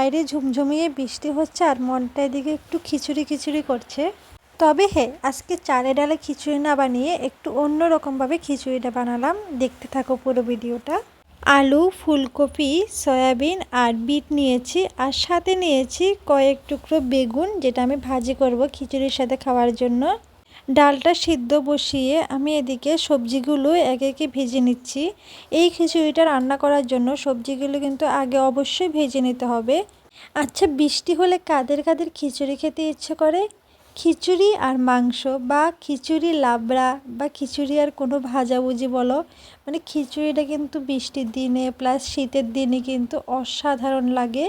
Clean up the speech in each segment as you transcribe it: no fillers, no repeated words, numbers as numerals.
বাইরে ঝুমঝুমিয়ে বৃষ্টি হচ্ছে আর মনটা এদিকে একটু খিচুড়ি খিচুড়ি করছে। তবে হ্যাঁ, আজকে চালে ডালে খিচুড়ি না বানিয়ে একটু অন্য রকমভাবে খিচুড়িটা বানালাম। দেখতে থাকো পুরো ভিডিওটা। আলু, ফুলকপি, সয়াবিন আর বিট নিয়েছি, আর সাথে নিয়েছি কয়েক টুকরো বেগুন, যেটা আমি ভাজি করব খিচুড়ির সাথে খাওয়ার জন্য। ডালটা সিদ্ধ বসিয়ে আমি এদিকে সবজিগুলো একে একে ভেজে নিচ্ছি। এই খিচুড়িটা রান্না করার জন্য সবজিগুলো কিন্তু আগে অবশ্যই ভেজে নিতে হবে। আচ্ছা, বৃষ্টি হলে কাদের কাদের খিচুড়ি খেতে ইচ্ছে করে? খিচুড়ি আর মাংস, বা খিচুড়ি লাবড়া, বা খিচুড়ি আর কোনো ভাজাভুজি বলো, মানে খিচুড়িটা কিন্তু বৃষ্টির দিনে প্লাস শীতের দিনে কিন্তু অসাধারণ লাগে।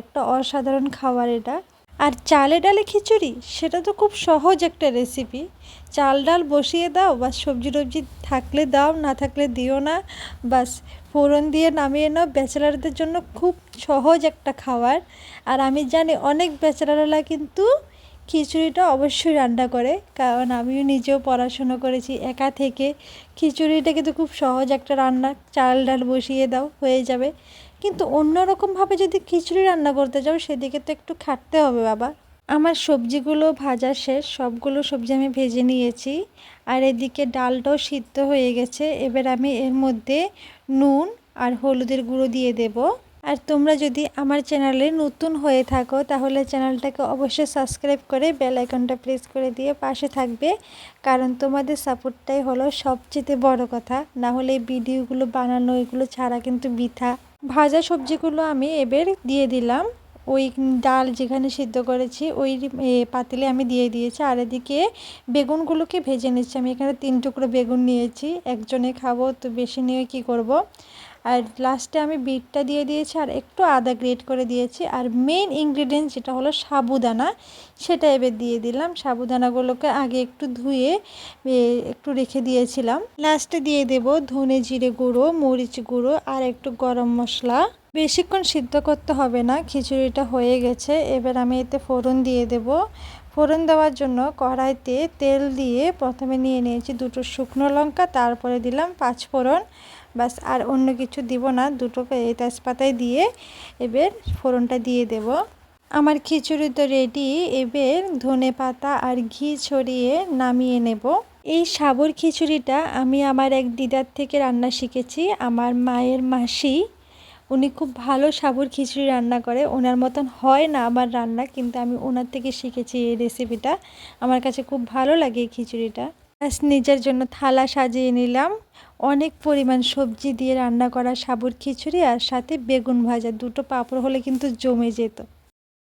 একটা অসাধারণ খাবার এটা। আর চালে ডালে খিচুড়ি, সেটা তো খুব সহজ একটা রেসিপি। চাল ডাল বসিয়ে দাও, বা সবজি টবজি থাকলে দাও, না থাকলে দিও না, বাস ফোড়ন দিয়ে নামিয়ে নাও। ব্যাচেলারদের জন্য খুব সহজ একটা খাবার। আর আমি জানি অনেক ব্যাচেলাররা কিন্তু খিচুড়িটা অবশ্যই রান্না করে, কারণ আমিও নিজেও পড়াশুনো করেছি একা থেকে। খিচুড়িটা কিন্তু খুব সহজ একটা রান্না, চাল ডাল বসিয়ে দাও হয়ে যাবে। কিন্তু অন্যরকমভাবে যদি খিচুড়ি রান্না করতে যাও, সেদিকে তো একটু খাটতে হবে বাবা। আমার সবজিগুলো ভাজা শেষ, সবগুলো সবজি আমি ভেজে নিয়েছি। আর এদিকে ডালটাও সিদ্ধ হয়ে গেছে। এবার আমি এর মধ্যে নুন আর হলুদের গুঁড়ো দিয়ে দেব। আর তোমরা যদি আমার চ্যানেলে নতুন হয়ে থাকো, তাহলে চ্যানেলটাকে অবশ্যই সাবস্ক্রাইব করে বেল আইকনটা প্রেস করে দিয়ে পাশে থাকবে, কারণ তোমাদের সাপোর্টটাই হলো সবচেয়ে বড় কথা। না হলে এই ভিডিওগুলো বানানো, এগুলো ছাড়া কিন্তু বৃথা। ভাজা সবজিগুলো আমি এবার দিয়ে দিলাম। ওই ডাল যেখানে সিদ্ধ করেছি ওই পাতিলে আমি দিয়ে দিয়েছি। আর এদিকে বেগুনগুলোকে ভেজে নিচ্ছি। আমি এখানে 3 টুকরো বেগুন নিয়েছি, একজনে খাবো তো বেশি নিয়ে কি করব। আর লাস্টে আমি বিটটা দিয়ে দিয়েছি, আর একটু আদা গ্রেট করে দিয়েছি। আর মেইন ইনগ্রিডিয়েন্ট যেটা হলো সাবুদানা, সেটা এবার দিয়ে দিলাম। সাবুদানাগুলোকে আগে একটু ধুয়ে একটু রেখে দিয়েছিলাম। লাস্টে দিয়ে দেব ধনে জিরে গুঁড়ো, মরিচ গুঁড়ো আর একটু গরম মশলা। বেশিক্ষণ সিদ্ধ করতে হবে না, খিচুড়িটা হয়ে গেছে। এবার আমি এতে ফোড়ন দিয়ে দেব। ফোড়ন দেওয়ার জন্য কড়াইতে তেল দিয়ে প্রথমে নিয়ে নিয়েছি 2টো শুকনো লঙ্কা, তারপরে দিলাম 5 ফোড়ন। বাস, আর অন্য কিছু দিব না, 2টো তেজপাতায় দিয়ে এবার ফোড়নটা দিয়ে দেব। আমার খিচুড়ি তো রেডি। এবার ধনে পাতা আর ঘি ছড়িয়ে নামিয়ে নেব। এই সাবুর খিচুড়িটা আমি আমার এক দিদার থেকে রান্না শিখেছি। আমার মায়ের মাসি, উনি খুব ভালো সাবুর খিচুড়ি রান্না করে। ওনার মতন হয় না আমার রান্না, কিন্তু আমি ওনার থেকে শিখেছি এই রেসিপিটা। আমার কাছে খুব ভালো লাগে এই খিচুড়িটা। ব্যাস, নিজের জন্য থালা সাজিয়ে নিলাম। অনেক পরিমাণ সবজি দিয়ে রান্না করা সাবুর খিচুড়ি, আর সাথে বেগুন ভাজা, 2টো পাঁপড় হলে কিন্তু জমে যেত।